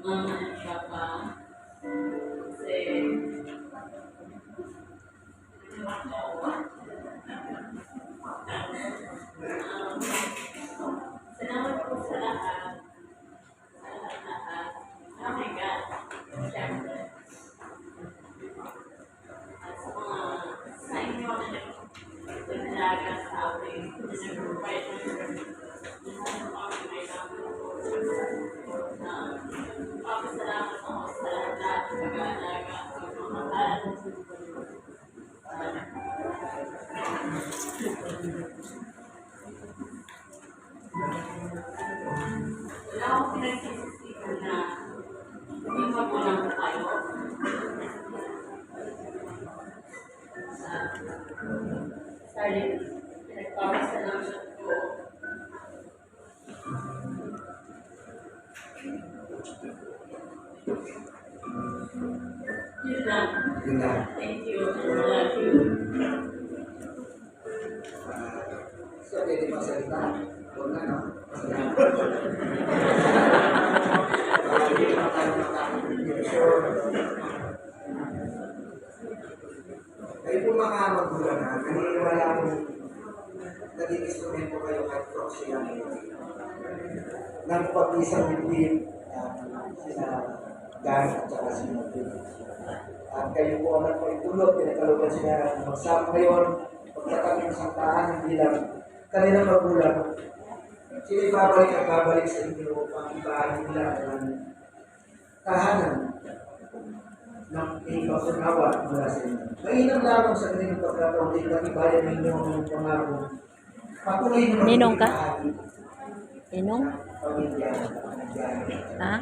Mama and Papa say, salamat po sa lahat. Sa lahat-lahat. Oh my God. Siyempre. At sa mga sa inyo na nag-alaga sa akin, na nag-provide ng lahat ng kami may papasalamat ako sa lahat ng pag-aalaga sa mga mahal. Wala akong pinagsisisihan na hindi magulang ko kayo. Starting, pinagpapasalamat ko. Yun lang. Yun lang. Thank you. I love you. So, pwede magsalita? Huwag na, no? Salamat. Hindi naman tayo kayo po mga magulang na, naniniwala mo naging instrumento kayo kahit proxy lang ng pag-isang bibig sina Dan at saka si Martin. At kayo po ang nagpahintulot, pinakalugan sila magsama ngayon, pagkatapos ng santahan, hindi lang kanilang magulang. Sila ibabalik at babalik sa inyo ang ibahan nila ng tahanan ng ipagsunawa mula sa inyo. Mainam lamang sa kanilang pagkataon din na ibayan ninyo ang pangako. Patuloy na Ninong ka? magbibigay Ninong? pamilya. Ha?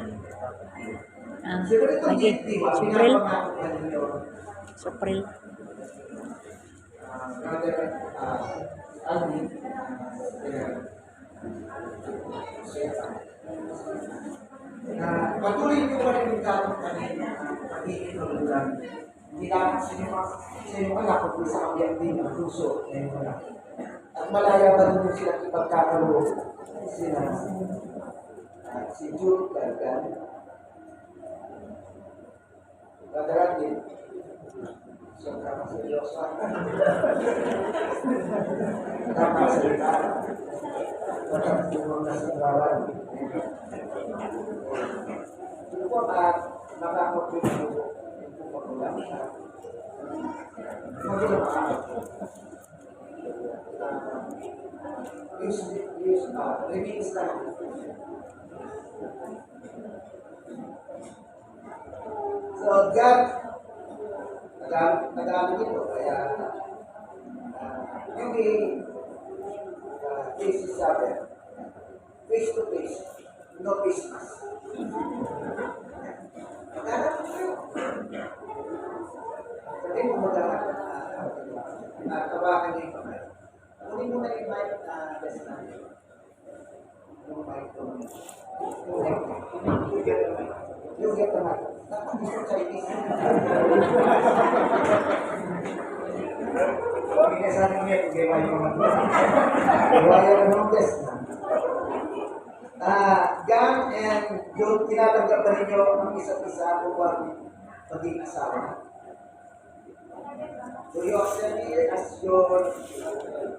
Ah, Siguro ito, lagi. di ba? Supril? Pinapangako ka ninyo. Supril. Brother Alvin, patuloy nyo pa rin yung tanong kanina pagiging magulang. Hindi lamang sa inyong anak kung sa kabiyak din ang puso na yung anak. At malaya ba rin sila ipagkakaloob sila si Jude Galgan, Brother Alvin, sobrang seryoso. Nakasalita. Nakasulong na sa bawal. Ito po nakakapagpapagpapag ito po magulang siya. Magulang ka. Remains lang. So, God, Tagalog ito, kaya yung face is face to face, no face mask. Tagalog ito. Sabi mo tawakan niyo yung kamay. Kunin mo na yung mic na best natin. Yung mic ko. You get the mic. Dapat gusto Chinese. Hindi sa akin niya, kung gawa yung mga gawa yung best na. Gang and Jude, tinatanggap na ninyo ang isa't isa upang maging asawa. Do you accept me as your wife?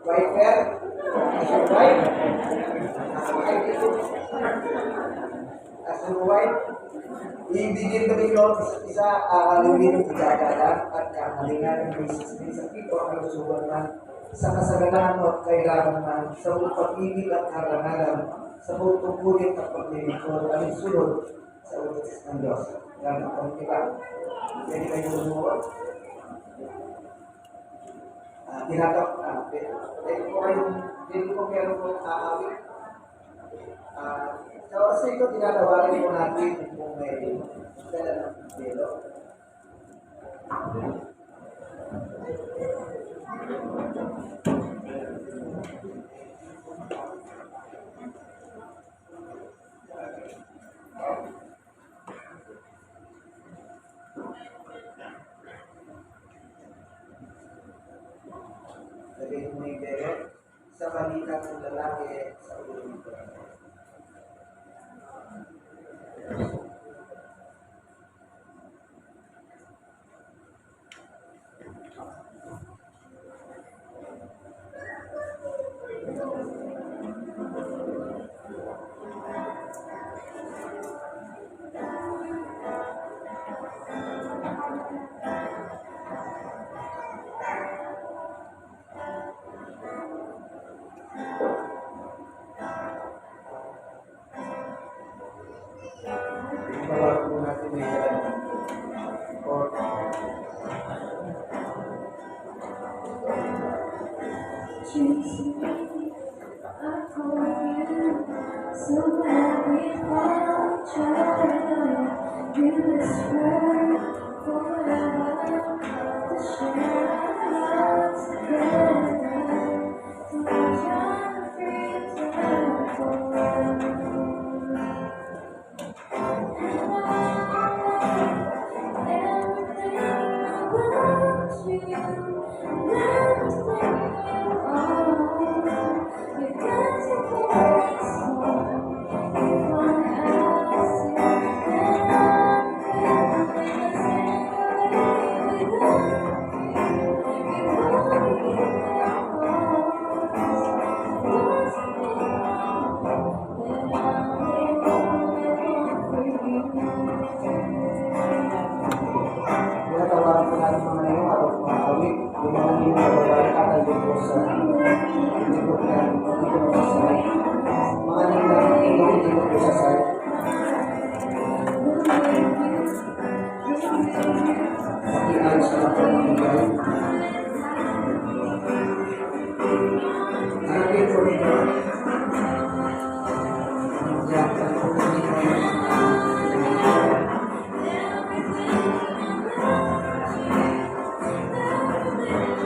As your wife? As your wife? Ibigin kami nyo isa't isa, akalawin ng igagalang at kakalingan ng basis sa ito ang lusugan man sa kasagalan at kailangan man sa buong pag-ibig at karangalan sa buong tungkulin at paglilingkod at sulod sa utos ng Diyos. Yan ang iba. Pwede kayo lumuot. Tinatak pwede ko meron po aawit. Sa oras ito, tinatawarin po natin kung may dala ng delo. Sabihin mo yung delo sa balikan ng lalaki sa ulo nito. Tinatawaran po natin mga ngayon at mga awit, yung mga hindi nababae at ay dito sa hindi po sa mga hindi po sa site. Pakiayos na lang po mga